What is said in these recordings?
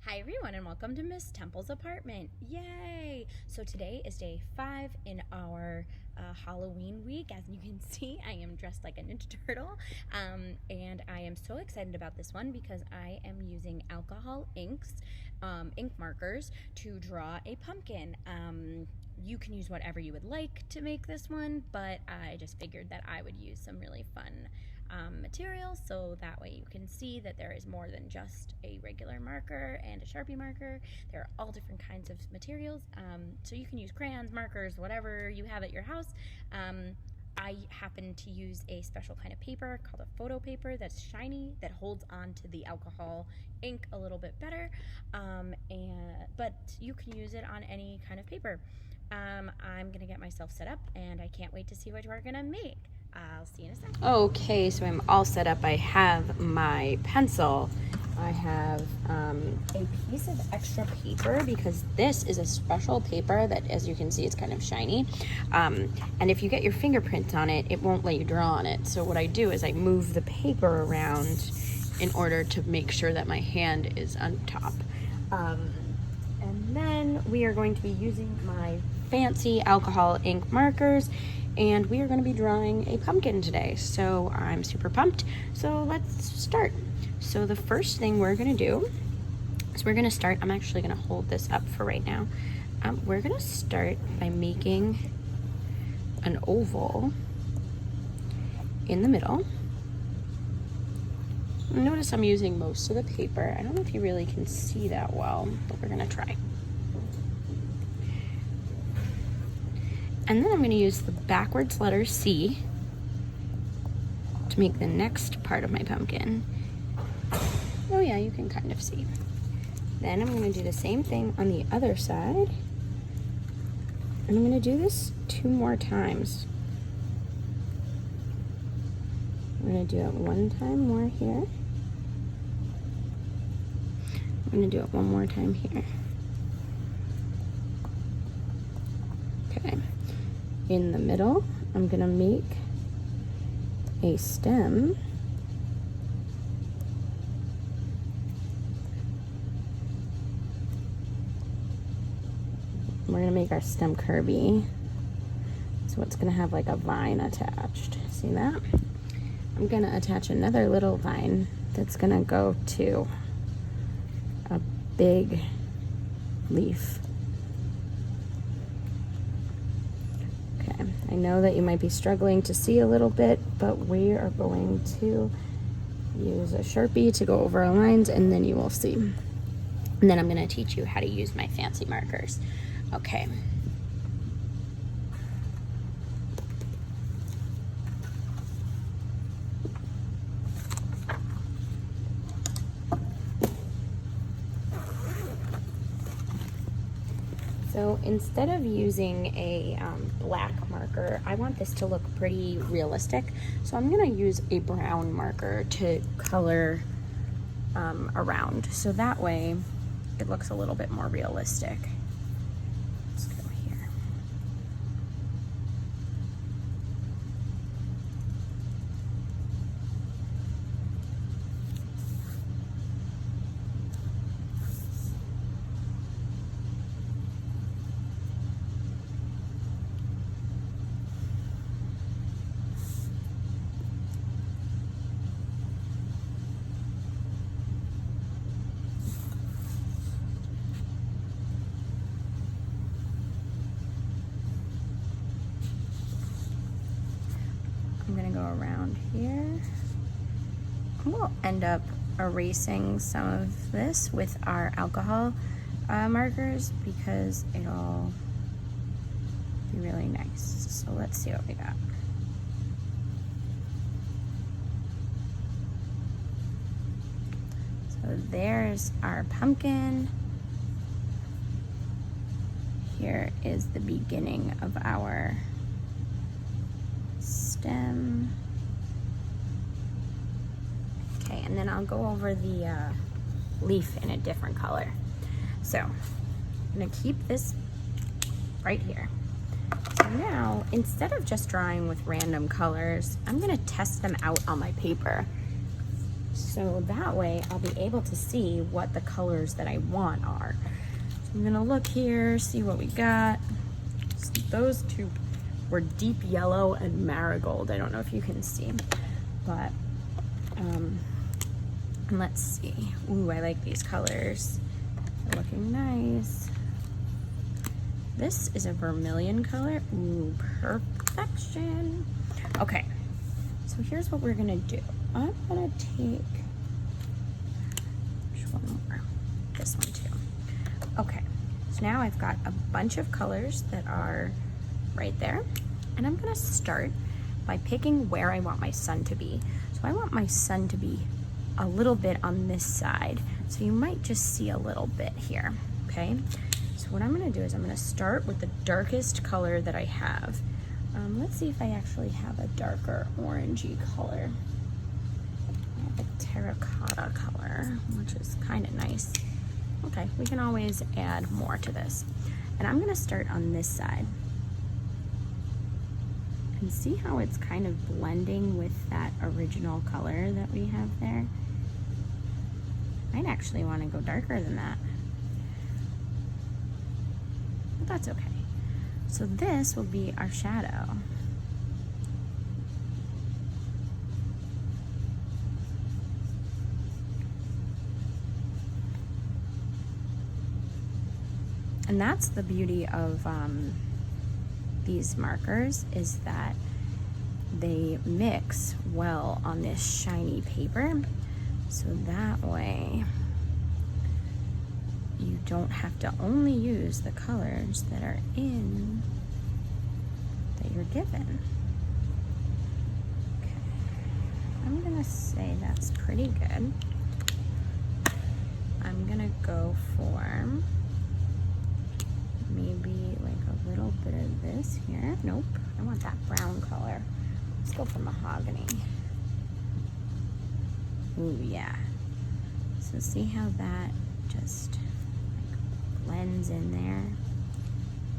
Hi everyone and welcome to Miss Temple's apartment. Yay! So today is day 5 in our Halloween week. As you can see, I am dressed like a Ninja Turtle, and I am so excited about this one because I am using alcohol ink markers to draw a pumpkin. You can use whatever you would like to make this one, but I just figured that I would use some really fun materials, so that way you can see that there is more than just a regular marker and a Sharpie marker. There are all different kinds of materials, so you can use crayons, markers, whatever you have at your house. I happen to use a special kind of paper called a photo paper that's shiny, that holds on to the alcohol ink a little bit better, but you can use it on any kind of paper. I'm gonna get myself set up and I can't wait to see what we're gonna make. I'll see you in a second. Okay, so I'm all set up. I have my pencil. I have a piece of extra paper because this is a special paper that, as you can see, it's kind of shiny. And if you get your fingerprint on it, it won't let you draw on it. So what I do is I move the paper around in order to make sure that my hand is on top. And then we are going to be using my fancy alcohol ink markers, and we are going to be drawing a pumpkin today. So I'm super pumped. So let's start. So the first thing we're going to do is we're going to start. I'm actually going to hold this up for right now. We're going to start by making an oval in the middle. Notice I'm using most of the paper. I don't know if you really can see that well, but we're going to try. And then I'm going to use the backwards letter C to make the next part of my pumpkin. Oh yeah, you can kind of see. Then I'm going to do the same thing on the other side. And I'm going to do this 2 more times. I'm going to do it 1 time more here. I'm going to do it 1 more time here. Okay. In the middle, I'm going to make a stem. We're going to make our stem curvy. So it's going to have like a vine attached. See that? I'm going to attach another little vine that's going to go to a big leaf. Okay, I know that you might be struggling to see a little bit, but we are going to use a Sharpie to go over our lines, and then you will see. And then I'm going to teach you how to use my fancy markers. Okay. So instead of using a black marker, I want this to look pretty realistic. So I'm going to use a brown marker to color around. So that way it looks a little bit more realistic. Let's go here. I'm gonna go around here. We'll end up erasing some of this with our alcohol markers because it'll be really nice. So let's see what we got. So there's our pumpkin. Here is the beginning of our stem. Okay, and then I'll go over the leaf in a different color. So I'm gonna keep this right here. So now, instead of just drawing with random colors, I'm gonna test them out on my paper. So that way I'll be able to see what the colors that I want are. So I'm gonna look here, see what we got. So those two were deep yellow and marigold. I don't know if you can see, but let's see. Ooh, I like these colors. They're looking nice. This is a vermilion color. Ooh, perfection. Okay, so here's what we're gonna do. I'm gonna take, which one more? This one too. Okay, so now I've got a bunch of colors that are right there. And I'm gonna start by picking where I want my sun to be. So I want my sun to be a little bit on this side. So you might just see a little bit here, okay? So what I'm gonna do is I'm gonna start with the darkest color that I have. Let's see if I actually have a darker orangey color. I have a terracotta color, which is kind of nice. Okay, we can always add more to this. And I'm gonna start on this side. And see how it's kind of blending with that original color that we have there? I'd actually want to go darker than that. But that's okay. So this will be our shadow. And that's the beauty of these markers, is that they mix well on this shiny paper, so that way you don't have to only use the colors that are in that you're given. Okay, I'm gonna say that's pretty good. I'm gonna go for maybe like a little bit of this here. Nope, I want that brown color. Let's go for mahogany. Ooh, yeah. So see how that just like blends in there?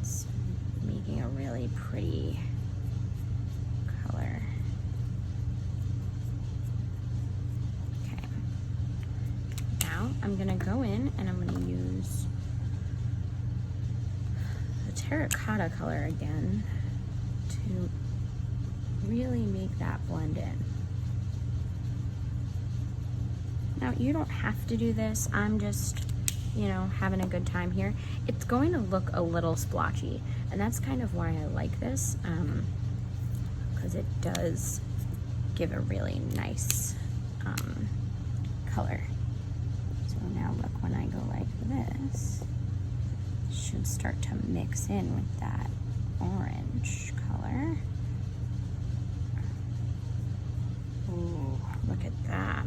It's making a really pretty color. Okay. Now I'm gonna go in and I'm gonna use terracotta color again to really make that blend in. Now you don't have to do this, I'm just, you know, having a good time here. It's going to look a little splotchy, and that's kind of why I like this, because it does give a really nice color. So now look, when I go like this, should start to mix in with that orange color. Ooh, look at that.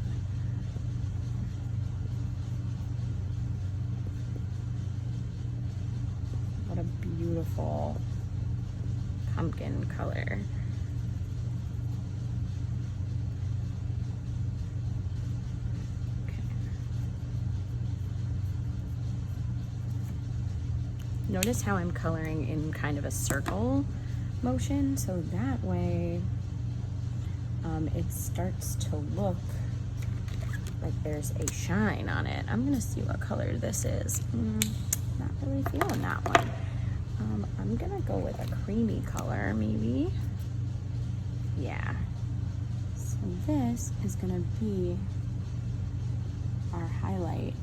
What a beautiful pumpkin color. Notice how I'm coloring in kind of a circle motion, so that way it starts to look like there's a shine on it. I'm gonna see what color this is. Not really feeling that one. I'm gonna go with a creamy color, maybe. Yeah. So this is gonna be our highlight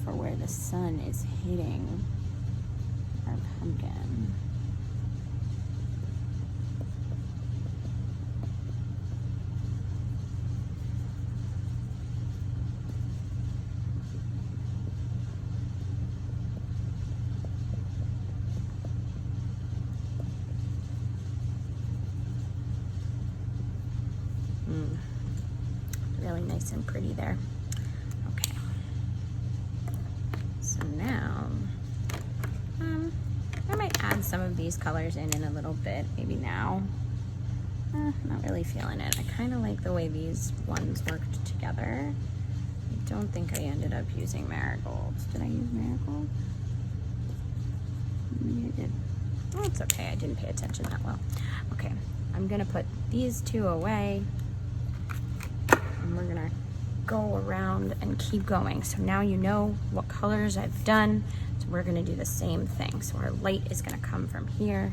for where the sun is hitting our pumpkin. Really nice and pretty there. Okay. So now I might add some of these colors in a little bit, maybe now. Not really feeling it. I kind of like the way these ones worked together. I don't think I ended up using marigolds. Did I use marigolds? Maybe I did. Oh, it's okay. I didn't pay attention that well. Okay, I'm gonna put these two away, and we're gonna go around and keep going. So now you know what colors I've done. So we're gonna do the same thing. So our light is gonna come from here.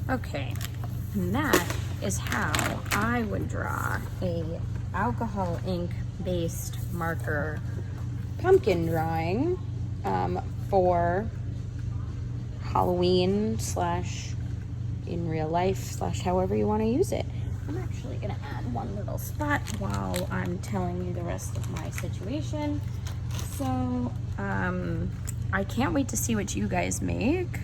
Okay, and that is how I would draw a alcohol ink based marker pumpkin drawing for Halloween slash in real life slash however you want to use it. I'm actually gonna add one little spot while I'm telling you the rest of my situation. So I can't wait to see what you guys make.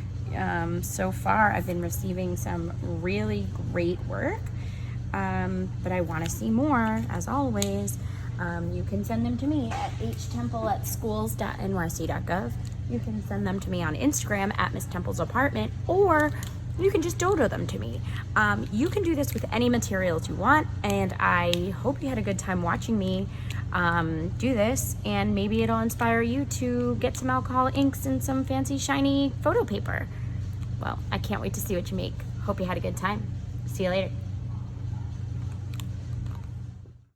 So far, I've been receiving some really great work, but I want to see more, as always. You can send them to me at htemple@schools.nyc.gov. You can send them to me on Instagram at Miss Temple's Apartment, or you can just dodo them to me. You can do this with any materials you want, and I hope you had a good time watching me do this, and maybe it'll inspire you to get some alcohol inks and some fancy shiny photo paper. Well, I can't wait to see what you make. Hope you had a good time. See you later.